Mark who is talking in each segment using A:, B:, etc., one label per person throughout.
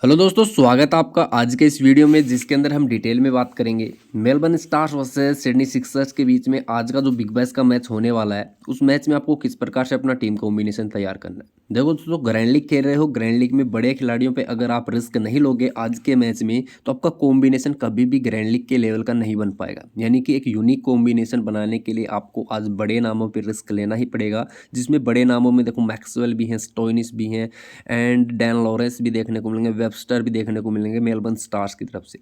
A: Hello दोस्तों, स्वागत है आपका आज के इस वीडियो में जिसके अंदर हम डिटेल में बात करेंगे Melbourne stars versus Sydney Sixers के बीच में आज का जो बिग बैश का मैच होने वाला है। उस मैच में आपको किस प्रकार से अपना टीम कॉम्बिनेशन तैयार करना है। देखो दोस्तों, ग्रैंड लीग खेल रहे हो, ग्रैंड लीग में बड़े खिलाड़ियों पे अगर आप रिस्क नहीं लोगे आज के मैच में तो आपका कॉम्बिनेशन कभी भी ग्रैंड लीग के लेवल का नहीं बन पाएगा। यानी कि एक यूनिक कॉम्बिनेशन बनाने के लिए आपको आज बड़े नामों पर रिस्क लेना ही पड़ेगा, जिसमें बड़े नामों में देखो मैक्सवेल भी हैं, स्टोइनिस भी हैं एंड डैन लॉरेंस भी देखने को मिलेंगे, वेबस्टर भी देखने को मिलेंगे मेलबर्न स्टार्स की तरफ से।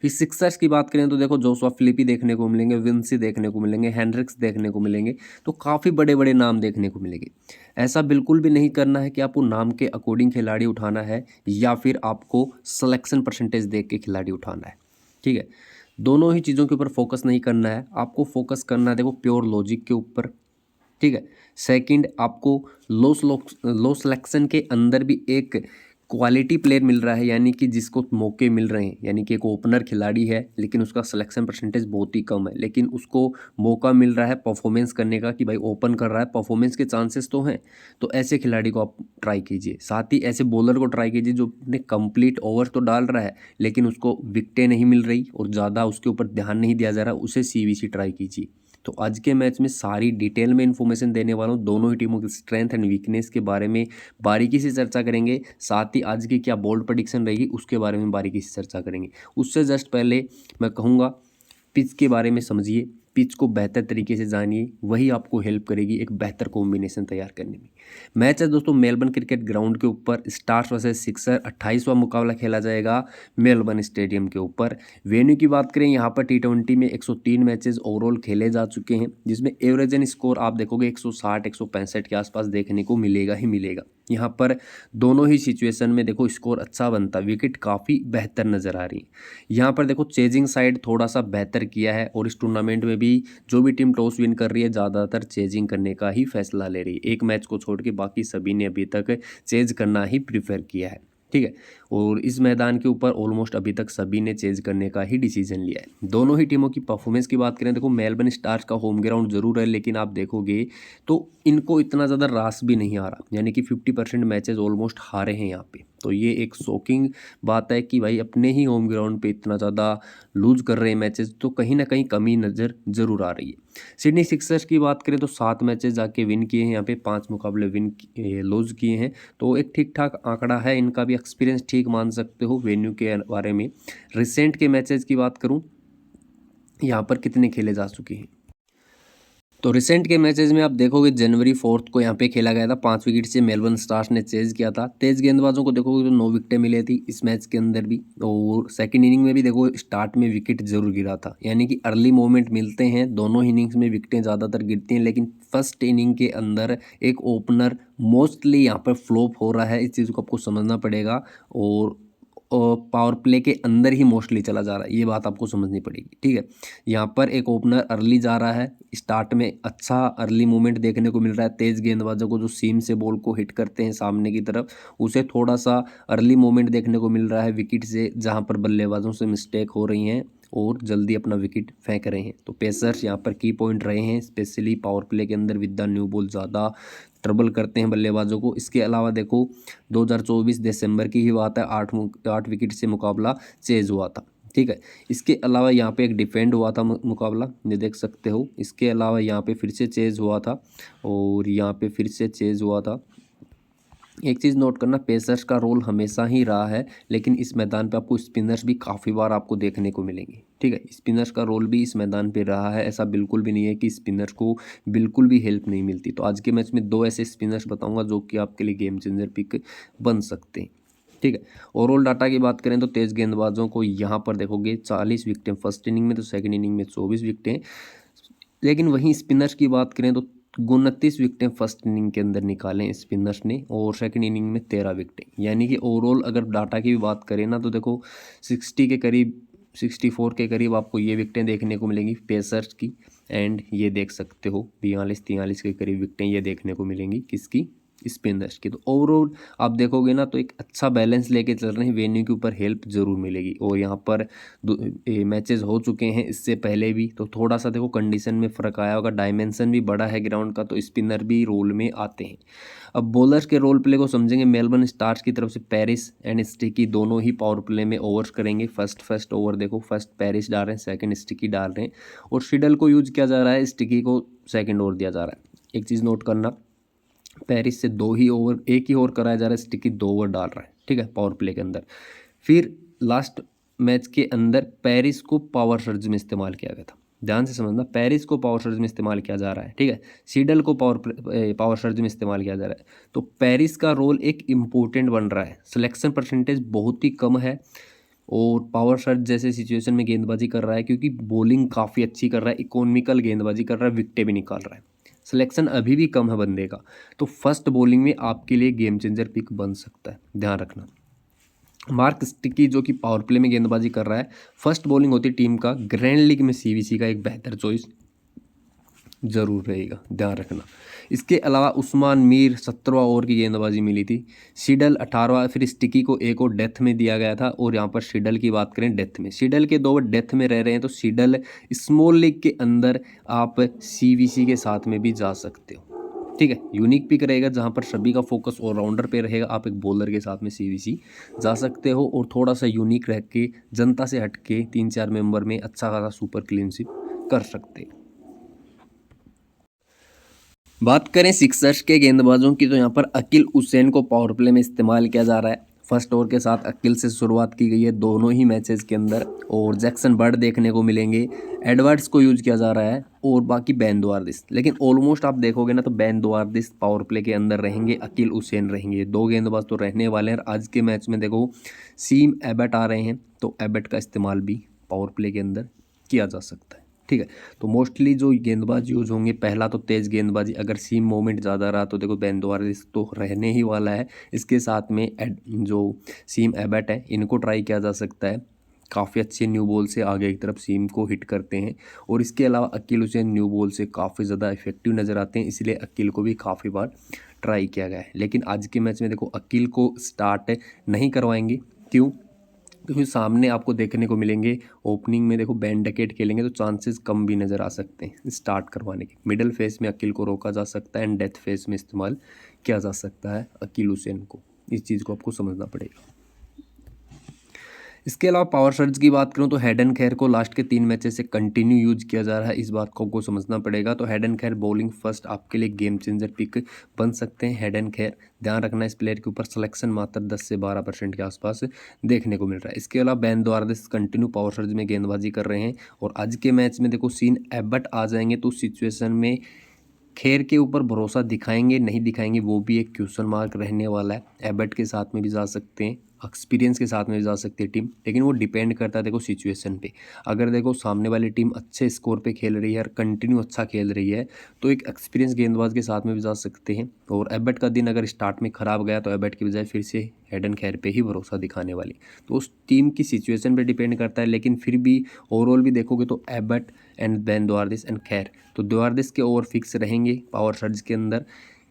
A: फिर सिक्सर्स की बात करें तो देखो जोशुआ फिलिपी देखने को मिलेंगे, विंसी देखने को मिलेंगे, हेनरिक्स देखने को मिलेंगे। तो काफ़ी बड़े बड़े नाम देखने को मिलेंगे। ऐसा बिल्कुल भी नहीं करना है कि आपको नाम के अकॉर्डिंग खिलाड़ी उठाना है या फिर आपको सिलेक्शन परसेंटेज देख के खिलाड़ी उठाना है। ठीक है, दोनों ही चीज़ों के ऊपर फोकस नहीं करना है। आपको फोकस करना है देखो प्योर लॉजिक के ऊपर। ठीक है, सेकंड आपको लो सिलेक्शन के अंदर भी एक क्वालिटी प्लेयर मिल रहा है, यानी कि जिसको मौके मिल रहे हैं। यानी कि एक ओपनर खिलाड़ी है लेकिन उसका सिलेक्शन परसेंटेज बहुत ही कम है, लेकिन उसको मौका मिल रहा है परफॉर्मेंस करने का कि भाई ओपन कर रहा है, परफॉर्मेंस के चांसेस तो हैं। तो ऐसे खिलाड़ी को आप ट्राई कीजिए। साथ ही ऐसे बॉलर को ट्राई कीजिए जो अपने कंप्लीट ओवर तो डाल रहा है लेकिन उसको विकेटें नहीं मिल रही और ज़्यादा उसके ऊपर ध्यान नहीं दिया जा रहा, उसे सीवीसी ट्राई कीजिए। तो आज के मैच में सारी डिटेल में इन्फॉर्मेशन देने वाला हूँ। दोनों ही टीमों की स्ट्रेंथ एंड वीकनेस के बारे में बारीकी से चर्चा करेंगे। साथ ही आज की क्या बोल्ड प्रेडिक्शन रहेगी उसके बारे में बारीकी से चर्चा करेंगे। उससे जस्ट पहले मैं कहूँगा पिच के बारे में समझिए, पिच को बेहतर तरीके से जानिए, वही आपको हेल्प करेगी एक बेहतर कॉम्बिनेशन तैयार करने में। मैच है दोस्तों मेलबर्न क्रिकेट ग्राउंड के ऊपर, स्टार्स वर्सेस सिक्सर 28वां मुकाबला खेला जाएगा मेलबर्न स्टेडियम के ऊपर। वेन्यू की बात करें, यहाँ पर टी20 में 103 मैचेस ओवरऑल खेले जा चुके हैं, जिसमें एवरेज एंड स्कोर आप देखोगे 160 165 के आसपास देखने को मिलेगा ही मिलेगा। यहाँ पर दोनों ही सिचुएशन में देखो स्कोर अच्छा बनता, विकेट काफ़ी बेहतर नज़र आ रही है। यहाँ पर देखो चेजिंग साइड थोड़ा सा बेहतर किया है और इस टूर्नामेंट में भी जो भी टीम टॉस विन कर रही है ज़्यादातर चेजिंग करने का ही फैसला ले रही है। एक मैच को छोड़ के बाकी सभी ने अभी तक चेज करना ही प्रीफर किया है। ठीक है, और इस मैदान के ऊपर ऑलमोस्ट अभी तक सभी ने चेज करने का ही डिसीजन लिया है। दोनों ही टीमों की परफॉर्मेंस की बात करें, देखो मेलबर्न स्टार्स का होम ग्राउंड जरूर है लेकिन आप देखोगे तो इनको इतना ज़्यादा रास भी नहीं आ रहा, यानी कि 50% मैचेस ऑलमोस्ट हारे हैं यहाँ पे। तो ये एक शॉकिंग बात है कि भाई अपने ही होम ग्राउंड पे इतना ज़्यादा लूज कर रहे हैं मैचेस, तो कहीं ना कहीं कमी नज़र जरूर आ रही है। सिडनी सिक्सर्स की बात करें तो 7 मैचेस जाके विन किए हैं, यहाँ पे 5 मुकाबले लूज किए हैं। तो एक ठीक ठाक आंकड़ा है, इनका भी एक्सपीरियंस ठीक मान सकते हो। वेन्यू के बारे में रिसेंट के मैचेस की बात करूँ, यहाँ पर कितने खेले जा चुके हैं। तो रिसेंट के मैचेस में आप देखोगे जनवरी 4 को यहाँ पे खेला गया था, 5 विकेट से मेलबर्न स्टार्स ने चेज किया था। तेज गेंदबाजों को देखोगे तो 9 विकेटें मिली थी इस मैच के अंदर भी, और सेकंड इनिंग में भी देखो स्टार्ट में विकेट जरूर गिरा था। यानी कि अर्ली मोमेंट मिलते हैं, दोनों इनिंग्स में विकेटें ज़्यादातर गिरती हैं, लेकिन फर्स्ट इनिंग के अंदर एक ओपनर मोस्टली यहाँ पर फ्लॉप हो रहा है, इस चीज़ को आपको समझना पड़ेगा। और पावर प्ले के अंदर ही मोस्टली चला जा रहा है, ये बात आपको समझनी पड़ेगी। ठीक है, यहाँ पर एक ओपनर अर्ली जा रहा है, स्टार्ट में अच्छा अर्ली मूवमेंट देखने को मिल रहा है। तेज गेंदबाजों को जो सीम से बॉल को हिट करते हैं सामने की तरफ, उसे थोड़ा सा अर्ली मूवमेंट देखने को मिल रहा है विकेट से, जहाँ पर बल्लेबाजों से मिस्टेक हो रही हैं और जल्दी अपना विकेट फेंक रहे हैं। तो पेसर्स यहाँ पर की पॉइंट रहे हैं, स्पेशली पावर प्ले के अंदर विद द न्यू बॉल ज़्यादा ट्रबल करते हैं बल्लेबाजों को। इसके अलावा देखो 2024 दिसंबर की ही बात है, 8 विकेट से मुकाबला चेज हुआ था। ठीक है, इसके अलावा यहाँ पे एक डिफेंड हुआ था मुकाबला, ये देख सकते हो। इसके अलावा यहाँ पे फिर से चेज हुआ था और यहाँ पे फिर से चेज हुआ था। एक चीज़ नोट करना, पेसर्स का रोल हमेशा ही रहा है, लेकिन इस मैदान पे आपको स्पिनर्स भी काफ़ी बार आपको देखने को मिलेंगे। ठीक है, स्पिनर्स का रोल भी इस मैदान पे रहा है, ऐसा बिल्कुल भी नहीं है कि स्पिनर्स को बिल्कुल भी हेल्प नहीं मिलती। तो आज के मैच में 2 ऐसे स्पिनर्स बताऊंगा जो कि आपके लिए गेम चेंजर पिक बन सकते हैं। ठीक है, ओवरऑल डाटा की बात करें तो तेज गेंदबाजों को यहाँ पर देखोगे 40 विकेटें फर्स्ट इनिंग में, तो सेकंड इनिंग में 24 विकेटें। लेकिन वहीं स्पिनर्स की बात करें तो 29 विकेटें फर्स्ट इनिंग के अंदर निकालें स्पिनर्स ने और सेकंड इनिंग में 13 विकेटें। यानी कि ओवरऑल अगर डाटा की भी बात करें ना तो देखो 60 के करीब, 64 के करीब आपको ये विकेटें देखने को मिलेंगी पेसर्स की। एंड ये देख सकते हो 42 43 के करीब विकेटें ये देखने को मिलेंगी किसकी, स्पिनर्स की। तो ओवरऑल आप देखोगे ना तो एक अच्छा बैलेंस लेके चल रहे हैं, वेन्यू के ऊपर हेल्प जरूर मिलेगी। और यहाँ पर मैचेस हो चुके हैं इससे पहले भी, तो थोड़ा सा देखो कंडीशन में फ़र्क आया होगा, डायमेंशन भी बड़ा है ग्राउंड का, तो स्पिनर भी रोल में आते हैं। अब बॉलर्स के रोल प्ले को समझेंगे। मेलबर्न स्टार्स की तरफ से पेरिस एंड स्टिकी दोनों ही पावर प्ले में ओवर्स करेंगे। फर्स्ट ओवर देखो, फर्स्ट पेरिस डाल रहे हैं, सेकंड स्टिकी डाल रहे हैं, और शिडल को यूज किया जा रहा है, स्टिकी को सेकंड ओवर दिया जा रहा है। एक चीज़ नोट करना, पेरिस से एक ही ओवर कराया जा रहा है, स्टिकी 2 ओवर डाल रहा है, ठीक है, पावर प्ले के अंदर। फिर लास्ट मैच के अंदर पेरिस को पावर सर्ज में इस्तेमाल किया गया था, ध्यान से समझना, पेरिस को पावर सर्ज में इस्तेमाल किया जा रहा है, ठीक है, सीडल को पावर सर्ज में इस्तेमाल किया जा रहा है। तो पेरिस का रोल एक इम्पोर्टेंट बन रहा है, सिलेक्शन परसेंटेज बहुत ही कम है, और पावर सर्ज जैसे सिचुएशन में गेंदबाजी कर रहा है, क्योंकि बॉलिंग काफ़ी अच्छी कर रहा है, इकोनॉमिकल गेंदबाजी कर रहा है, विकेटें भी निकाल रहा है, सिलेक्शन अभी भी कम है बंदे का। तो फर्स्ट बॉलिंग में आपके लिए गेम चेंजर पिक बन सकता है, ध्यान रखना। मार्क स्टिकी जो कि पावर प्ले में गेंदबाजी कर रहा है, फर्स्ट बॉलिंग होती है टीम का, ग्रैंड लीग में सीवीसी का एक बेहतर चॉइस जरूर रहेगा, ध्यान रखना। इसके अलावा उस्मान मीर 17वां ओवर की गेंदबाजी मिली थी, सीडल 18वां, फिर स्टिकी को एक और डेथ में दिया गया था। और यहाँ पर सीडल की बात करें, डेथ में सीडल के 2 ओवर डेथ में रह रहे हैं, तो सीडल स्मॉल लीग के अंदर आप सीवीसी के साथ में भी जा सकते हो, ठीक है, यूनिक पिक रहेगा जहाँ पर सभी का फोकस ऑलराउंडर पे रहेगा। आप एक बॉलर के साथ में सीवीसी जा सकते हो, और थोड़ा सा यूनिक रह के जनता से हट के 3-4 मेंबर में अच्छा खासा सुपर क्लीनशिप कर सकते हैं। बात करें सिक्सर्स के गेंदबाजों की, तो यहाँ पर अकील हुसैन को पावर प्ले में इस्तेमाल किया जा रहा है। फर्स्ट ओवर के साथ अकील से शुरुआत की गई है दोनों ही मैचेस के अंदर, और जैक्सन बर्ड देखने को मिलेंगे, एडवर्ड्स को यूज किया जा रहा है, और बाकी बेन द्वारदिश। लेकिन ऑलमोस्ट आप देखोगे ना तो बेन द्वारदिश पावर प्ले के अंदर रहेंगे, अकील हुसैन रहेंगे, 2 गेंदबाज तो रहने वाले हैं। आज के मैच में देखो सीम एबट आ रहे हैं, तो एबट का इस्तेमाल भी पावर प्ले के अंदर किया जा सकता है, ठीक है। तो मोस्टली जो गेंदबाज यूज होंगे, पहला तो तेज गेंदबाजी, अगर सीम मोमेंट ज़्यादा रहा तो देखो बेन द्वारदिश तो रहने ही वाला है। इसके साथ में जो सीम एबट है, इनको ट्राई किया जा सकता है, काफ़ी अच्छे न्यू बॉल से आगे की तरफ सीम को हिट करते हैं। और इसके अलावा अकील हुसैन न्यू बॉल से काफ़ी ज़्यादा इफेक्टिव नज़र आते हैं, इसलिए अकील को भी काफ़ी बार ट्राई किया गया है। लेकिन आज के मैच में देखो अकील को स्टार्ट नहीं करवाएंगे, क्यों? क्योंकि सामने आपको देखने को मिलेंगे ओपनिंग में देखो बैन डकेट खेलेंगे, तो चांसेस कम भी नज़र आ सकते हैं स्टार्ट करवाने के। मिडल फेस में अकील को रोका जा सकता है, एंड डेथ फेस में इस्तेमाल किया जा सकता है अकील हुसैन को, इस चीज़ को आपको समझना पड़ेगा। इसके अलावा पावर सर्ज की बात करूं तो हेडन खैर को लास्ट के 3 मैचेस से कंटिन्यू यूज किया जा रहा है, इस बात को आपको समझना पड़ेगा। तो हेडन खैर बॉलिंग फर्स्ट आपके लिए गेम चेंजर पिक बन सकते हैं। हेडन खैर, ध्यान रखना इस प्लेयर के ऊपर सिलेक्शन मात्र 10 से 12% के आसपास देखने को मिल रहा है। इसके अलावा बेन द्वारदिश कंटिन्यू पावर सर्ज में गेंदबाजी कर रहे हैं, और आज के मैच में देखो सीन एबट आ जाएंगे, तो उस सिचुएशन में खेर के ऊपर भरोसा दिखाएंगे नहीं दिखाएंगे वो भी एक क्वेश्चन मार्क रहने वाला है। एबट के साथ में भी जा सकते हैं, एक्सपीरियंस के साथ में भी जा सकती है टीम, लेकिन वो डिपेंड करता है देखो सिचुएशन पे। अगर देखो सामने वाली टीम अच्छे स्कोर पे खेल रही है और कंटिन्यू अच्छा खेल रही है, तो एक एक्सपीरियंस गेंदबाज के साथ में भी जा सकते हैं। और एबट का दिन अगर स्टार्ट में ख़राब गया तो एबट की बजाय फिर से हेडन खैर पे ही भरोसा दिखाने वाली, तो उस टीम की सिचुएशन पे डिपेंड करता है। लेकिन फिर भी ओवरऑल भी देखोगे तो एबट एंड बेन द्वारदिश एंड खैर, तो द्वारदिश के ओवर फिक्स रहेंगे पावर सर्ज के अंदर।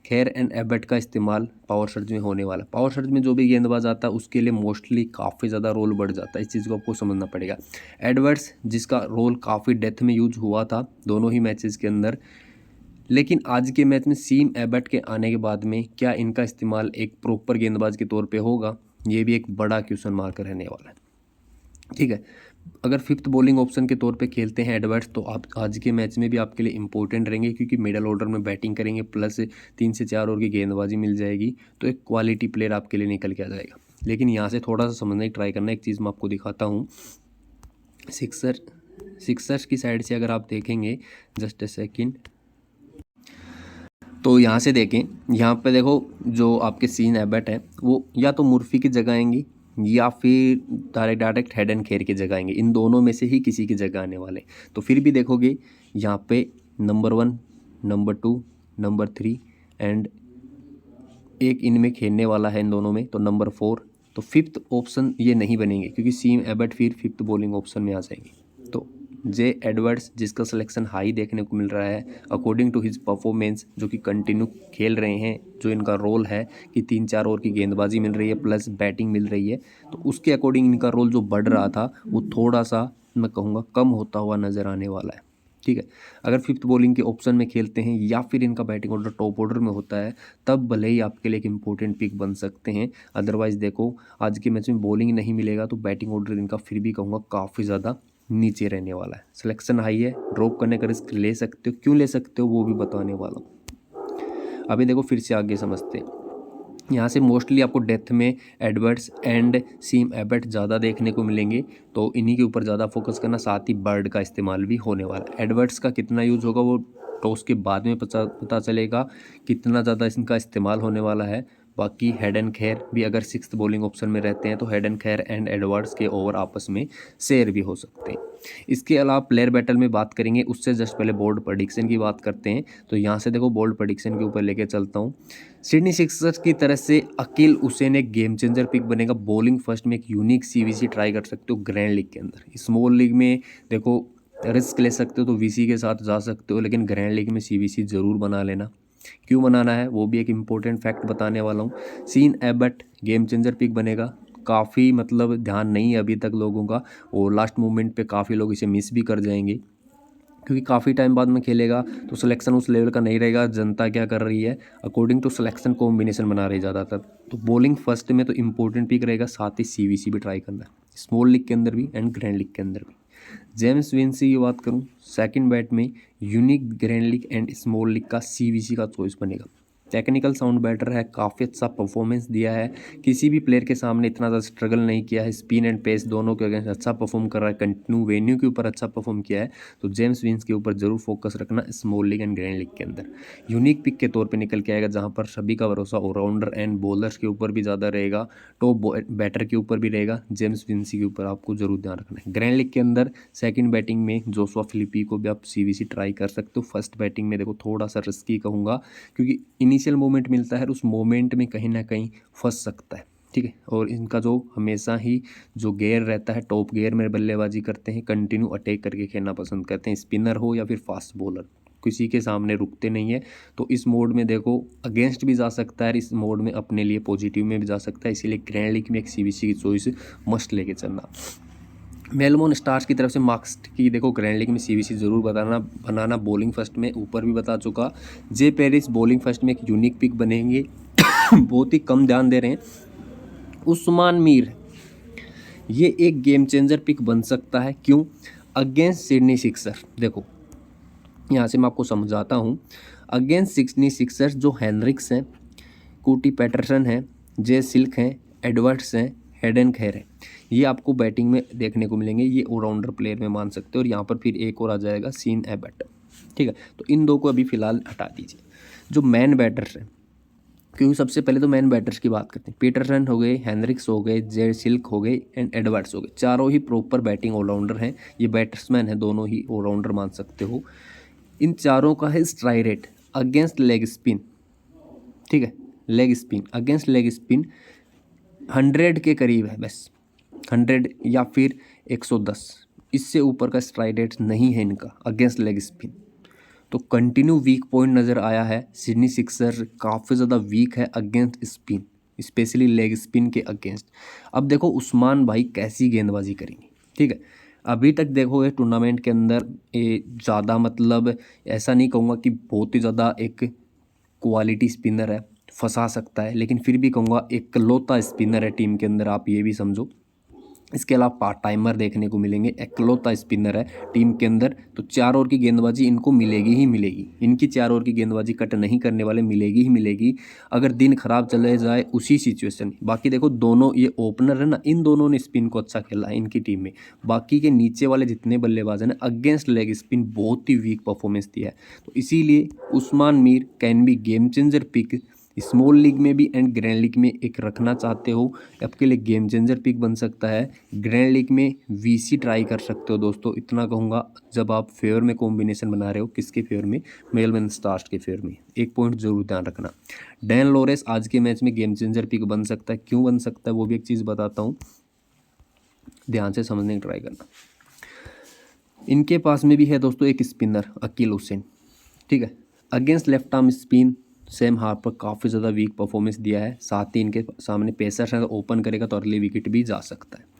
A: खैर एंड एबट का इस्तेमाल पावर सर्ज में होने वाला। पावर सर्ज में जो भी गेंदबाज आता है उसके लिए मोस्टली काफ़ी ज़्यादा रोल बढ़ जाता है, इस चीज़ को आपको समझना पड़ेगा। एडवर्ड्स जिसका रोल काफ़ी डेथ में यूज हुआ था दोनों ही मैचेस के अंदर, लेकिन आज के मैच में सीम एबट के आने के बाद में क्या इनका इस्तेमाल एक प्रॉपर गेंदबाज के तौर पे होगा, ये भी एक बड़ा क्वेश्चन मार्क रहने वाला है, ठीक है। अगर फिफ्थ बॉलिंग ऑप्शन के तौर पे खेलते हैं एडवर्ड्स, तो आप आज के मैच में भी आपके लिए इंपॉर्टेंट रहेंगे, क्योंकि मिडल ऑर्डर में बैटिंग करेंगे, प्लस 3 से 4 ओवर की गेंदबाजी मिल जाएगी, तो एक क्वालिटी प्लेयर आपके लिए निकल के आ जाएगा। लेकिन यहाँ से थोड़ा सा समझने की ट्राई करना, एक चीज़ मैं आपको दिखाता हूँ। सिक्सर्स की साइड से अगर आप देखेंगे, जस्ट ए सेकेंड, तो यहाँ से देखें, यहाँ पे देखो जो आपके सीन एबट है वो या तो मुर्फी की जगह आएंगी या फिर डायरेक्ट हेडन खेर की जगह आएंगे, इन दोनों में से ही किसी की जगह आने वाले। तो फिर भी देखोगे यहाँ पे नंबर 1, नंबर 2, नंबर 3 एंड एक इनमें खेलने वाला है इन दोनों में, तो नंबर 4। तो फिफ्थ ऑप्शन ये नहीं बनेंगे, क्योंकि सीम एबट फिर फिफ्थ बॉलिंग ऑप्शन में आ जाएंगे। तो जे एडवर्ड्स जिसका सिलेक्शन हाई देखने को मिल रहा है अकॉर्डिंग टू हिज परफॉर्मेंस, जो कि कंटिन्यू खेल रहे हैं, जो इनका रोल है कि 3-4 ओवर की गेंदबाजी मिल रही है प्लस बैटिंग मिल रही है, तो उसके अकॉर्डिंग इनका रोल जो बढ़ रहा था वो थोड़ा सा मैं कहूँगा कम होता हुआ नज़र आने वाला है। ठीक है, अगर फिफ्थ बॉलिंग के ऑप्शन में खेलते हैं या फिर इनका बैटिंग ऑर्डर टॉप ऑर्डर में होता है तब भले ही आपके लिए एक इंपॉर्टेंट पिक बन सकते हैं। अदरवाइज देखो आज के मैच में बॉलिंग नहीं मिलेगा तो बैटिंग ऑर्डर इनका फिर भी कहूँगा काफ़ी ज़्यादा नीचे रहने वाला है। सिलेक्शन हाई है, ड्रॉप करने का रिस्क ले सकते हो, क्यों ले सकते हो वो भी बताने वाला हूँ। अभी देखो फिर से आगे समझते हैं। यहाँ से मोस्टली आपको डेथ में एडवर्ड्स एंड सीम एबट ज़्यादा देखने को मिलेंगे, तो इन्हीं के ऊपर ज़्यादा फोकस करना, साथ ही बर्ड का इस्तेमाल भी होने वाला है। एडवर्ड्स का कितना यूज़ होगा वो टॉस के बाद में पता चलेगा कितना ज़्यादा इनका इस्तेमाल होने वाला है। बाकी हेड एंड खैर भी अगर सिक्स्थ बॉलिंग ऑप्शन में रहते हैं तो हेड एंड खैर एंड एडवर्ड्स के ओवर आपस में शेयर भी हो सकते हैं। इसके अलावा प्लेयर बैटल में बात करेंगे, उससे जस्ट पहले बोल्ड प्रेडिक्शन की बात करते हैं। तो यहाँ से देखो बोल्ड प्रेडिक्शन के ऊपर लेके चलता हूँ। सिडनी सिक्सर्स की तरफ से अकील हुसैन एक गेम चेंजर पिक बनेगा। बॉलिंग फर्स्ट में एक यूनिक सीवीसी ट्राई कर सकते हो ग्रैंड लीग के अंदर। स्मॉल लीग में देखो रिस्क ले सकते हो तो वीसी के साथ जा सकते हो, लेकिन ग्रैंड लीग में सीवीसी ज़रूर बना लेना। क्यों बनाना है वो भी एक इम्पोर्टेंट फैक्ट बताने वाला हूँ। Sean Abbott game changer pick बनेगा। काफ़ी मतलब ध्यान नहीं है अभी तक लोगों का, और लास्ट मोमेंट पे काफ़ी लोग इसे मिस भी कर जाएंगे क्योंकि काफ़ी टाइम बाद में खेलेगा तो सिलेक्शन उस लेवल का नहीं रहेगा। जनता क्या कर रही है, अकॉर्डिंग टू सिलेक्शन कॉम्बिनेशन बना रही ज़्यादातर। तो बॉलिंग फर्स्ट में तो इंपॉर्टेंट पिक रहेगा, साथ ही सीवीसी भी ट्राई करना है, स्मॉल लीग के अंदर भी एंड ग्रैंड लीग के अंदर भी। जेम्स विंसी की बात करूँ, सेकंड बैट में unique grand league and small league का सीवीसी का चॉइस बनेगा। टेक्निकल साउंड बैटर है, काफ़ी अच्छा परफॉर्मेंस दिया है, किसी भी प्लेयर के सामने इतना ज़्यादा स्ट्रगल नहीं किया है, स्पिन एंड पेस दोनों के अगेंस्ट अच्छा परफॉर्म कर रहा है, कंटिन्यू वेन्यू के ऊपर अच्छा परफॉर्म किया है। तो जेम्स विंस के ऊपर जरूर फोकस रखना small league and grand league के अंदर। यूनिक पिक के तौर पे निकल के आएगा, जहां पर सभी का भरोसा ऑलराउंडर एंड बॉलर्स के ऊपर भी ज़्यादा रहेगा, टॉप बैटर के ऊपर भी रहेगा। जेम्स विंसी के ऊपर आपको जरूर ध्यान रखना है। ग्रैंड लीग के अंदर सेकंड बैटिंग में जोशुआ फिलिपी को भी आप सीवीसी ट्राई कर सकते हो। फर्स्ट बैटिंग में देखो थोड़ा सा रिस्की कहूँगा, क्योंकि इनिशियल मोमेंट मिलता है, उस मोमेंट में कहीं ना कहीं फंस सकता है। ठीक है, और इनका जो हमेशा ही जो गेयर रहता है, टॉप गेयर में बल्लेबाजी करते हैं, कंटिन्यू अटैक करके खेलना पसंद करते हैं, स्पिनर हो या फिर फास्ट बॉलर, किसी के सामने रुकते नहीं है। तो इस मोड में देखो अगेंस्ट भी जा सकता है, इस मोड में अपने लिए पॉजिटिव में भी जा सकता है, इसीलिए ग्रैंड लीग में एक सीवीसी की चॉइस मस्ट लेके चलना। मेलबोर्न स्टार्स की तरफ से मार्क्स की देखो ग्रैंड लीग में सीवीसी जरूर बनाना। बॉलिंग फर्स्ट में ऊपर भी बता चुका, जे पेरिस बॉलिंग फर्स्ट में एक यूनिक पिक बनेंगे। बहुत ही कम ध्यान दे रहे हैं। उस्मान मीर ये एक गेम चेंजर पिक बन सकता है। क्यों? Against Sydney sixer. देखो यहाँ से मैं आपको समझाता हूँ। अगेंस्ट सिडनी सिक्सर्स जो हेनरिक्स हैं, कूटी पैटरसन हैं, जे सिल्क हैं, एडवर्ड्स हैं, हेडन खैर है, ये आपको बैटिंग में देखने को मिलेंगे। ये ऑलराउंडर प्लेयर में मान सकते हो। और यहाँ पर फिर एक और आ जाएगा सीन एबट। ठीक है, तो इन दो को अभी फिलहाल हटा दीजिए। जो मैन बैटर्स हैं, क्योंकि सबसे पहले तो मैन बैटर्स की बात करते हैं। पीटरसन हो गए, हेनरिक्स हो गए, जे सिल्क हो गए एंड एडवर्ड्स हो गए, चारों ही प्रॉपर बैटिंग ऑलराउंडर हैं। ये बैट्समैन हैं, दोनों ही ऑलराउंडर मान सकते हो। इन चारों का है strike rate against leg spin. ठीक है, leg spin against leg spin 100 के करीब है, बस 100 या फिर 110, इससे ऊपर का स्ट्राइक रेट नहीं है इनका अगेंस्ट लेग स्पिन। तो कंटिन्यू वीक पॉइंट नज़र आया है। सिडनी सिक्सर काफ़ी ज़्यादा वीक है against spin, specially leg spin के अगेंस्ट। अब देखो उस्मान भाई कैसी गेंदबाजी करेंगे। ठीक है, अभी तक देखो ये टूर्नामेंट के अंदर ज़्यादा मतलब ऐसा नहीं कहूँगा कि बहुत ही ज़्यादा एक क्वालिटी स्पिनर है, फंसा सकता है, लेकिन फिर भी कहूँगा एकलौता स्पिनर है टीम के अंदर, आप ये भी समझो। इसके अलावा पार्ट टाइमर देखने को मिलेंगे, एकलौता स्पिनर है टीम के अंदर। तो 4 ओवर की गेंदबाजी इनको मिलेगी ही मिलेगी। इनकी 4 ओवर की गेंदबाजी कट नहीं करने वाले, मिलेगी ही मिलेगी, अगर दिन खराब चले जाए उसी सिचुएशन। बाकी देखो दोनों ये ओपनर है ना, इन दोनों ने स्पिन को अच्छा खेला है इनकी टीम में। बाकी के नीचे वाले जितने बल्लेबाज हैं ना, अगेंस्ट लेग स्पिन बहुत ही वीक परफॉर्मेंस दिया है। तो इसीलिए Usman Mir can be game changer pick. Small league में भी एंड ग्रैंड लीग में एक रखना चाहते हो, आपके लिए गेम चेंजर पिक बन सकता है। ग्रैंड लीग में वीसी ट्राई कर सकते हो दोस्तों, इतना कहूँगा। जब आप फेवर में कॉम्बिनेशन बना रहे हो, किसके फेवर में? मेलबर्न स्टार्स के फेवर में। एक पॉइंट जरूर ध्यान रखना, डैन लॉरेंस आज के मैच में गेम चेंजर पिक बन सकता है। क्यों बन सकता है वो भी एक चीज़ बताता हूँ, ध्यान से समझने की ट्राई करना। इनके पास में भी है दोस्तों एक स्पिनर अकील हुसैन, ठीक है। Against left arm spin Sam Harper काफ़ी ज़्यादा वीक परफॉर्मेंस दिया है, साथ ही इनके सामने पेसर है, ओपन करेगा तो अर्ली विकेट भी जा सकता है।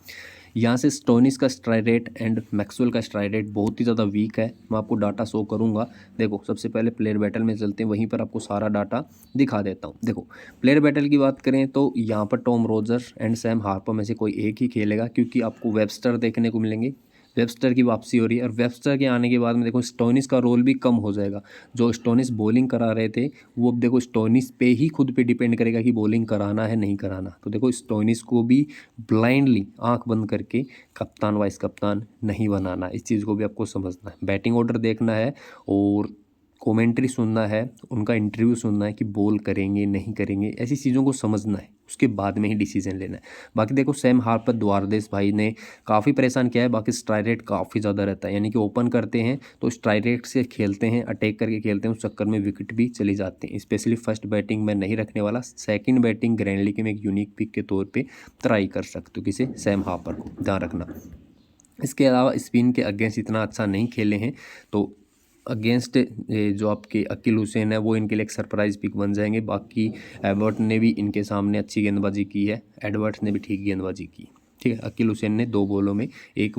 A: यहाँ से स्टोनिस का स्ट्राइक रेट एंड मैक्सवेल का स्ट्राइक रेट बहुत ही ज़्यादा वीक है। मैं आपको डाटा शो करूँगा। देखो सबसे पहले प्लेयर बैटल में चलते हैं, वहीं पर आपको सारा डाटा दिखा देता हूँ। देखो प्लेयर बैटल की बात करें तो यहाँ पर Tom Roger and Sam Harper में से कोई एक ही खेलेगा, क्योंकि आपको वेबस्टर देखने को मिलेंगे। वेबस्टर की वापसी हो रही है और वेबस्टर के आने के बाद में देखो स्टोनिस का रोल भी कम हो जाएगा। जो स्टोनिस बॉलिंग करा रहे थे वो अब देखो स्टोनिस पे ही खुद पे डिपेंड करेगा कि बॉलिंग कराना है नहीं कराना। तो देखो स्टोनिस को भी ब्लाइंडली आंख बंद करके कप्तान वाइस कप्तान नहीं बनाना, इस चीज़ को भी आपको समझना है। बैटिंग ऑर्डर देखना है और कमेंट्री सुनना है, उनका इंटरव्यू सुनना है कि बॉल करेंगे नहीं करेंगे, ऐसी चीज़ों को समझना है, उसके बाद में ही डिसीजन लेना है। बाकी देखो सैम हार्पर द्वारदेश भाई ने काफ़ी परेशान किया है। बाकी स्ट्राइक रेट काफ़ी ज़्यादा रहता है, यानी कि ओपन करते हैं तो स्ट्राइक रेट से खेलते हैं, अटैक करके खेलते हैं, उस चक्कर में विकेट भी चली जाती हैं। स्पेशली फर्स्ट बैटिंग मैं नहीं रखने वाला, सेकंड बैटिंग ग्रैंड लीग में एक यूनिक पिक के तौर पे ट्राई कर सकते हो किसे, सैम हार्पर को, ध्यान रखना। इसके अलावा स्पिन के अगेंस्ट इतना अच्छा नहीं खेले हैं, तो अगेंस्ट जो आपके अकील हुसैन है वो इनके लिए एक सरप्राइज़ पिक बन जाएंगे। बाकी एबर्ट ने भी इनके सामने अच्छी गेंदबाजी की है, एडवर्ड्स ने भी ठीक गेंदबाजी की, ठीक है। अकील हुसैन ने 2 बॉलों में एक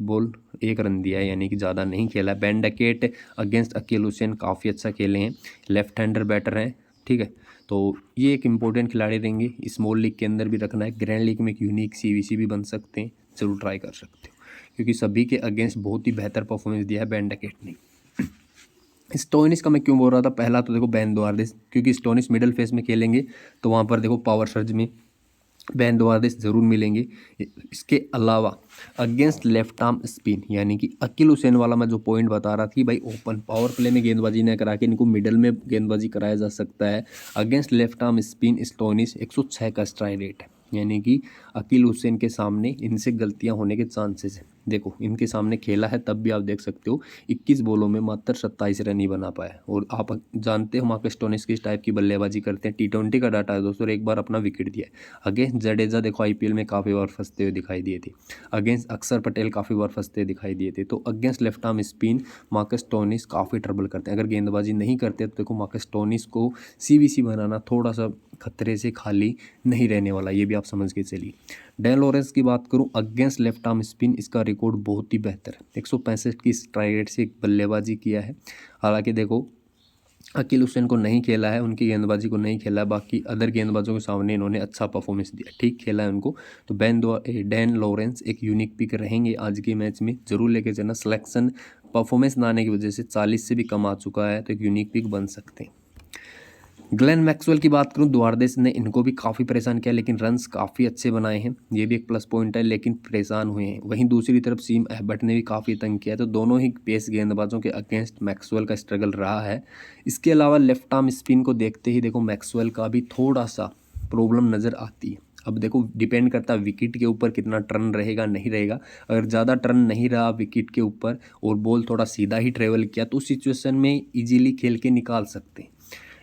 A: बॉल 1 रन दिया है, यानी कि ज़्यादा नहीं खेला। Ben Duckett against Akeal Hosein काफ़ी अच्छा खेले हैं, लेफ्ट हैंडर बैटर हैं, ठीक है। तो ये एक इम्पोर्टेंट खिलाड़ी रहेंगे, स्मॉल लीग के अंदर भी रखना है, ग्रैंड लीग में एक यूनिक CVC भी बन सकते हैं, ज़रूर ट्राई कर सकते हो, क्योंकि सभी के अगेंस्ट बहुत ही बेहतर परफॉर्मेंस दिया है बेन डकेट ने। स्टोनिस का मैं क्यों बोल रहा था, पहला तो देखो बेन द्वारदेश, क्योंकि स्टोनिस मिडल फेस में खेलेंगे तो वहाँ पर देखो पावर सर्ज में बेन द्वारदेश ज़रूर मिलेंगे। इसके अलावा अगेंस्ट लेफ्ट आर्म स्पिन, यानी कि अकील हुसैन वाला मैं जो पॉइंट बता रहा था कि भाई ओपन पावर प्ले में गेंदबाजी न करा के इनको मिडल में गेंदबाजी कराया जा सकता है। Against left arm spin Stoinis 106 का स्ट्राइक रेट है, यानी कि अकील हुसैन के सामने इनसे गलतियां होने के चांसेस हैं। देखो इनके सामने खेला है तब भी आप देख सकते हो 21 बॉलों में मात्र 27 रन ही बना पाया। और आप जानते हो मार्कस स्टोनिस किस टाइप की बल्लेबाजी करते हैं। T20 का डाटा है दोस्तों, और एक बार अपना विकेट दिया है। अगेंस्ट जडेजा देखो IPL में काफ़ी बार फंसते हुए दिखाई दिए थे, अगेंस्ट अक्षर पटेल काफ़ी बार फंसते हुए दिखाई दिए थे। तो against left arm spin Marcus Stoinis काफ़ी ट्रबल करते हैं। अगर गेंदबाजी नहीं करते तो देखो मार्कस स्टोनिस को CVC बनाना थोड़ा सा खतरे से खाली नहीं रहने वाला, ये भी आप समझ के चलिए। डैन लॉरेंस की बात करूं अगेंस्ट लेफ्ट आर्म स्पिन, इसका रिकॉर्ड बहुत ही बेहतर है, 165 की स्ट्राइक रेट से एक बल्लेबाजी किया है। हालांकि देखो अकील हुसैन को नहीं खेला है, उनकी गेंदबाजी को नहीं खेला है, बाकी अदर गेंदबाजों के सामने इन्होंने अच्छा परफॉर्मेंस दिया, ठीक खेला है उनको। तो डैन लॉरेंस एक यूनिक पिक रहेंगे आज के मैच में, जरूर लेके चलना। सिलेक्शन परफॉर्मेंस ना आने की वजह से 40 से भी कम आ चुका है, तो एक यूनिक पिक बन सकते हैं। ग्लेन मैक्सवेल की बात करूं, द्वारदेश ने इनको भी काफ़ी परेशान किया, लेकिन रन्स काफ़ी अच्छे बनाए हैं, ये भी एक प्लस पॉइंट है, लेकिन परेशान हुए हैं। वहीं दूसरी तरफ सीम एबर्ट ने भी काफ़ी तंग किया है, तो दोनों ही पेस गेंदबाजों के अगेंस्ट मैक्सवेल का स्ट्रगल रहा है। इसके अलावा लेफ्ट आर्म स्पिन को देखते ही देखो मैक्सवेल का भी थोड़ा सा प्रॉब्लम नज़र आती है। अब देखो डिपेंड करता है विकेट के ऊपर कितना टर्न रहेगा नहीं रहेगा। अगर ज़्यादा टर्न नहीं रहा विकेट के ऊपर और बॉल थोड़ा सीधा ही ट्रेवल किया तो उस सिचुएशन में इजीली खेल के निकाल सकते हैं।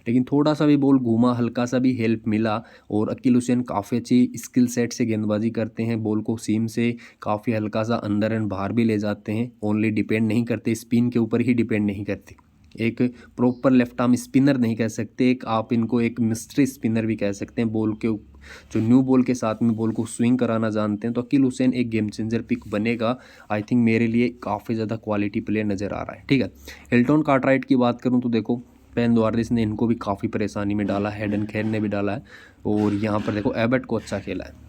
A: लेकिन थोड़ा सा भी बॉल घूमा, हल्का सा भी हेल्प मिला, और अकील हुसैन काफ़ी अच्छी स्किल सेट से गेंदबाजी करते हैं, बॉल को सीम से काफ़ी हल्का सा अंदर एंड बाहर भी ले जाते हैं। ओनली डिपेंड नहीं करते, स्पिन के ऊपर ही डिपेंड नहीं करते। एक प्रॉपर लेफ्ट आर्म स्पिनर नहीं कह सकते, एक आप इनको एक मिस्ट्री स्पिनर भी कह सकते हैं। बॉल के जो न्यू बॉल के साथ में बॉल को स्विंग कराना जानते हैं, तो अकील हुसैन एक गेम चेंजर पिक बनेगा। आई थिंक मेरे लिए काफ़ी ज़्यादा क्वालिटी प्लेयर नज़र आ रहा है, ठीक है। हिल्टन कार्टराइट की बात करूँ तो देखो बेन द्वारदेश ने इनको भी काफ़ी परेशानी में डाला, हेडन खैर ने भी डाला है, और यहाँ पर देखो एबर्ट को अच्छा खेला है।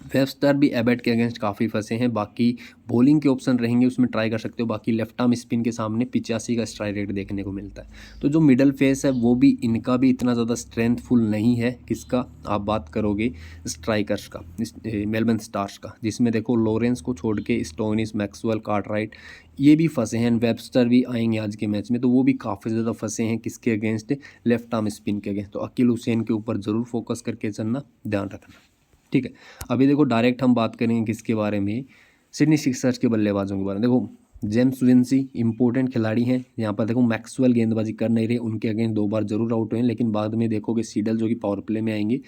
A: वेबस्टर भी एबर्ट के अगेंस्ट काफ़ी फंसे हैं। बाकी बॉलिंग के ऑप्शन रहेंगे उसमें ट्राई कर सकते हो। बाकी लेफ्ट आर्म स्पिन के सामने 85 का स्ट्राइक रेट देखने को मिलता है। तो जो मिडल फेस है वो भी इनका भी इतना ज़्यादा स्ट्रेंथफुल नहीं है। किसका आप बात करोगे, स्ट्राइकर्स का, मेलबर्न स्टार्स का, जिसमें देखो लॉरेंस को छोड़ के स्टोनिस, मैक्सवेल, कार्टराइट ये भी फंसे हैं। वेबस्टर भी आएंगे आज के मैच में, तो वो भी काफ़ी ज़्यादा फंसे हैं किसके अगेंस्ट, लेफ्ट आर्म स्पिन के अगेंस्ट। तो अकील हुसैन के ऊपर ज़रूर फोकस करके चलना, ध्यान रखना, ठीक है। अभी देखो डायरेक्ट हम बात करेंगे किसके बारे में, सिडनी सिक्सर्स के बल्लेबाजों के बारे में। देखो जेम्स विंसी इंपॉर्टेंट खिलाड़ी हैं। यहाँ पर देखो मैक्सवेल गेंदबाजी कर नहीं रहे, उनके अगेंस्ट 2 बार जरूर आउट हुए हैं, लेकिन बाद में देखोगे सीडल जो कि पावर प्ले में आएंगे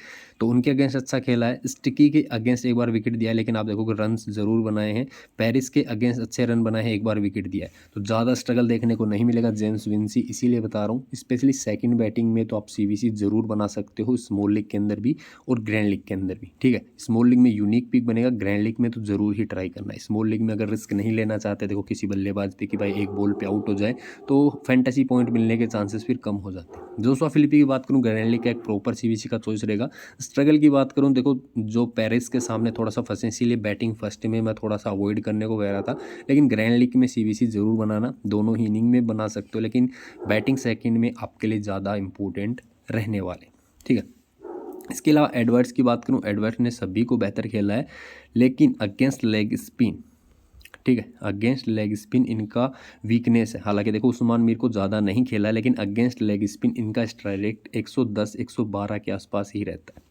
A: तो उनके अगेंस्ट अच्छा खेला है। स्टिकी के अगेंस्ट एक बार विकेट दिया है, लेकिन आप देखोगे रन जरूर बनाए हैं। पेरिस के अगेंस्ट अच्छे रन बनाए हैं, एक बार विकेट दिया है, तो ज़्यादा स्ट्रगल देखने को नहीं मिलेगा जेम्स विंसी, इसीलिए बता रहा हूँ। स्पेशली सेकंड बैटिंग में तो आप सीवीसी जरूर बना सकते हो, स्मॉल लीग के अंदर भी और ग्रैंड लीग के अंदर भी, ठीक है। स्मॉल लीग में यूनिक पिक बनेगा, ग्रैंड लीग में तो जरूर ही ट्राई करना है। स्मॉल लीग में अगर रिस्क नहीं लेना चाहते, देखो किसी बल्लेबाज पे कि भाई एक बॉल पे आउट हो जाए, तो फैंटेसी पॉइंट मिलने के चांसेस फिर कम हो जाते हैं। जोशुआ फिलिपी की बात करूँ, ग्रैंड लीग का एक प्रॉपर सीवीसी का चॉइस रहेगा। स्ट्रगल की बात करूँ, देखो जो पेरिस के सामने थोड़ा सा फंसे, इसीलिए बैटिंग फर्स्ट में मैं थोड़ा सा अवॉइड करने को कह रहा था, लेकिन ग्रैंड लीग में सीवीसी जरूर बनाना, दोनों ही इनिंग में बना सकते हो, लेकिन बैटिंग सेकंड में आपके लिए ज़्यादा इंपॉर्टेंट रहने वाले, ठीक है। इसके अलावा एडवर्ड्स की बात करूं, एडवर्ड्स ने सभी को बेहतर खेला है, लेकिन अगेंस्ट लेग स्पिन, ठीक है, अगेंस्ट लेग स्पिन इनका वीकनेस है। हालांकि देखो उस्मान मीर को ज़्यादा नहीं खेला, लेकिन अगेंस्ट लेग स्पिन इनका स्ट्राइक रेट 110 112 के आसपास ही रहता है,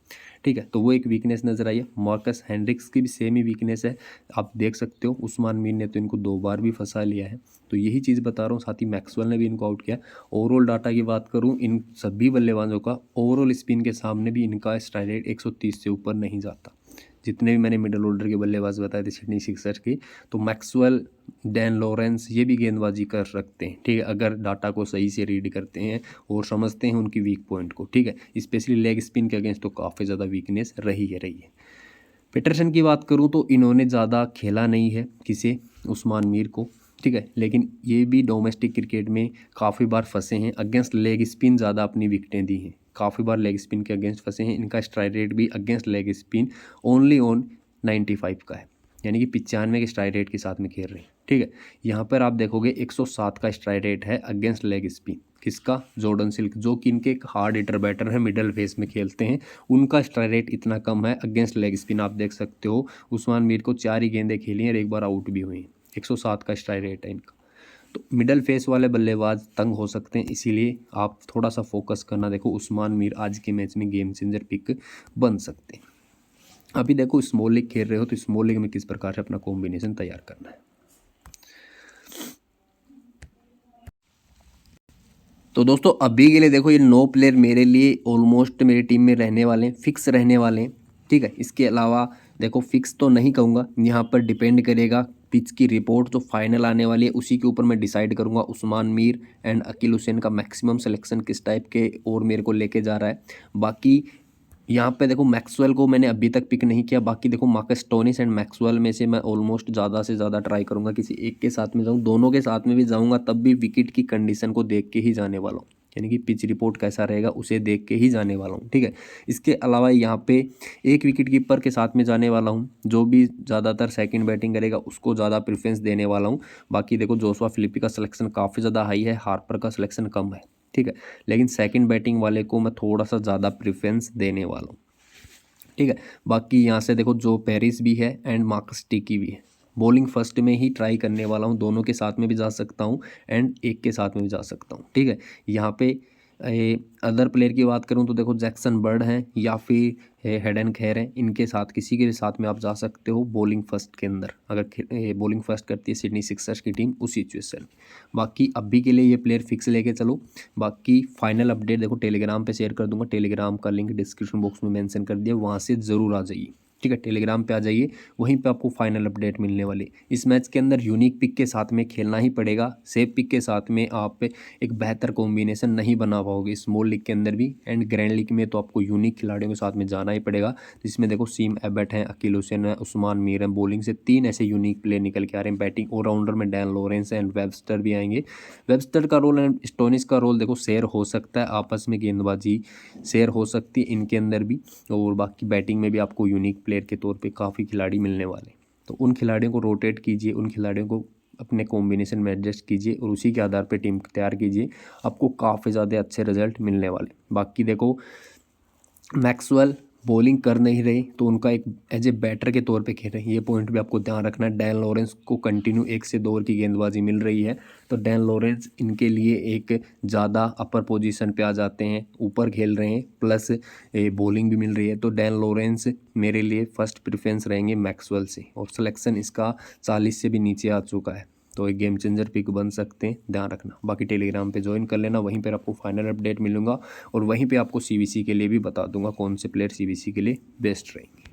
A: ठीक है, तो वो एक वीकनेस नज़र आई है। मार्कस हेनरिक्स की भी सेम ही वीकनेस है, आप देख सकते हो। उस्मान मीर ने तो इनको 2 बार भी फंसा लिया है, तो यही चीज़ बता रहा हूँ। साथ ही मैक्सवेल ने भी इनको आउट किया। ओवरऑल डाटा की बात करूँ, इन सभी बल्लेबाजों का ओवरऑल स्पिन के सामने भी इनका स्ट्राइक रेट 130 से ऊपर नहीं जाता। जितने भी मैंने मिडल ऑर्डर के बल्लेबाज बताए थे सिडनी सिक्सर्स की, तो मैक्सवेल, डैन लॉरेंस ये भी गेंदबाजी कर सकते हैं, ठीक है, अगर डाटा को सही से रीड करते हैं और समझते हैं उनकी वीक पॉइंट को, ठीक है। स्पेशली लेग स्पिन के अगेंस्ट तो काफ़ी ज़्यादा वीकनेस रही है। पीटरसन की बात करूं तो इन्होंने ज़्यादा खेला नहीं है किसे, उस्मान मीर को, ठीक है, लेकिन ये भी डोमेस्टिक क्रिकेट में काफ़ी बार फंसे हैं। अगेंस्ट लेग स्पिन ज़्यादा अपनी विकेटें दी हैं, काफ़ी बार लेग स्पिन के अगेंस्ट फंसे हैं। इनका स्ट्राइक रेट भी against leg spin only on 95 का है, यानी कि 95 के स्ट्राइक रेट के साथ में खेल रहे हैं, ठीक है। यहाँ पर आप देखोगे 107 का स्ट्राइक रेट है अगेंस्ट लेग स्पिन, किसका, जॉर्डन सिल्क, जो कि इनके एक हार्ड हिटर बैटर है, मिडल फेस में खेलते हैं, उनका स्ट्राइक रेट इतना कम है अगेंस्ट लेग स्पिन। आप देख सकते हो उस्मान मीर को 4 ही गेंदें खेली हैं और एक बार आउट भी हुई हैं, 107 का स्ट्राइक रेट है इनका। तो मिडल फेस वाले बल्लेबाज तंग हो सकते हैं, इसीलिए आप थोड़ा सा फोकस करना। देखो उस्मान मीर आज के मैच में गेम चेंजर पिक बन सकते हैं। अभी देखो स्मॉल लीग खेल रहे हो, तो स्मॉल लीग में किस प्रकार से अपना कॉम्बिनेशन तैयार करना है। तो दोस्तों अभी के लिए देखो ये 9 प्लेयर मेरे लिए ऑलमोस्ट मेरी टीम में रहने वाले हैं, फिक्स रहने वाले हैं, ठीक है। इसके अलावा देखो फिक्स तो नहीं कहूँगा, यहाँ पर डिपेंड करेगा पिच की रिपोर्ट जो फाइनल आने वाली है, उसी के ऊपर मैं डिसाइड करूँगा उस्मान मीर एंड अकील हुसैन का मैक्सिमम सिलेक्शन किस टाइप के और मेरे को लेके जा रहा है। बाकी यहाँ पे देखो मैक्सवेल को मैंने अभी तक पिक नहीं किया, बाकी देखो मार्कस स्टोनिस एंड मैक्सवेल में से मैं ऑलमोस्ट ज़्यादा से ज़्यादा ट्राई करूँगा किसी एक के साथ में जाऊँ, दोनों के साथ में भी जाऊँगा तब भी विकेट की कंडीशन को देख के ही जाने वाला हूँ, यानी कि पिच रिपोर्ट कैसा रहेगा उसे देख के ही जाने वाला हूँ, ठीक है। इसके अलावा यहाँ पे एक विकेट कीपर के साथ में जाने वाला हूँ, जो भी ज़्यादातर सेकंड बैटिंग करेगा उसको ज़्यादा प्रेफरेंस देने वाला हूँ। बाकी देखो जोशुआ फिलिपी का सिलेक्शन काफ़ी ज़्यादा हाई है, हार्पर का सिलेक्शन कम है, ठीक है, लेकिन सेकंड बैटिंग वाले को मैं थोड़ा सा ज़्यादा प्रेफरेंस देने वाला हूँ, ठीक है। बाकी यहाँ से देखो जो पेरिस भी है एंड मार्कस टिकी भी है, बॉलिंग फर्स्ट में ही ट्राई करने वाला हूँ, दोनों के साथ में भी जा सकता हूँ एंड एक के साथ में भी जा सकता हूँ, ठीक है। यहाँ पे अदर प्लेयर की बात करूँ तो देखो जैक्सन बर्ड हैं या फिर हेडन खैर हैं, इनके साथ किसी के भी साथ में आप जा सकते हो बॉलिंग फर्स्ट के अंदर, अगर बॉलिंग फर्स्ट करती है सिडनी सिक्सर्स की टीम उस सिचुएशन में। बाकी अभी के लिए ये प्लेयर फिक्स लेके चलो, बाकी फाइनल अपडेट देखो टेलीग्राम पे शेयर कर दूंगा, टेलीग्राम का लिंक डिस्क्रिप्शन बॉक्स में मेंशन कर दिया, वहाँ से ज़रूर आ जाइए, ठीक है। टेलीग्राम पे आ जाइए, वहीं पे आपको फाइनल अपडेट मिलने वाली। इस मैच के अंदर यूनिक पिक के साथ में खेलना ही पड़ेगा, सेफ पिक के साथ में आप एक बेहतर कॉम्बिनेशन नहीं बना पाओगे स्मॉल लीग के अंदर भी एंड ग्रैंड लीग में, तो आपको यूनिक खिलाड़ियों के साथ में जाना ही पड़ेगा, जिसमें देखो सीम एबट हैं, अकील हुसैन है, उस्मान मीर हैं, बॉलिंग से 3 ऐसे यूनिक प्लेयर निकल के आ रहे हैं। बैटिंग ऑलराउंडर में डैन लॉरेंस एंड वेबस्टर भी आएंगे, वेबस्टर का रोल एंड स्टोनिस का रोल देखो शेयर हो सकता है, आपस में गेंदबाजी शेयर हो सकती है इनके अंदर भी, और बाकी बैटिंग में भी आपको यूनिक प्लेयर के तौर पे काफ़ी खिलाड़ी मिलने वाले, तो उन खिलाड़ियों को रोटेट कीजिए, उन खिलाड़ियों को अपने कॉम्बिनेशन में एडजस्ट कीजिए और उसी के आधार पे टीम तैयार कीजिए, आपको काफ़ी ज़्यादा अच्छे रिजल्ट मिलने वाले। बाकी देखो मैक्सवेल बॉलिंग कर नहीं रहे, तो उनका एक एज ए बैटर के तौर पे खेल रहे हैं, ये पॉइंट भी आपको ध्यान रखना है। डैन लॉरेंस को कंटिन्यू 1 से 2 ओवर की गेंदबाजी मिल रही है, तो डैन लॉरेंस इनके लिए एक ज़्यादा अपर पोजीशन पे आ जाते हैं, ऊपर खेल रहे हैं, प्लस बॉलिंग भी मिल रही है, तो डैन लॉरेंस मेरे लिए फर्स्ट प्रेफरेंस रहेंगे मैक्सवेल से, और सिलेक्शन इसका 40 से भी नीचे आ चुका है, तो एक गेम चेंजर पिक बन सकते हैं, ध्यान रखना। बाकी टेलीग्राम पे ज्वाइन कर लेना, वहीं पर आपको फाइनल अपडेट मिलूंगा और वहीं पे आपको CVC के लिए भी बता दूंगा कौन से प्लेयर CVC के लिए बेस्ट रहेंगे।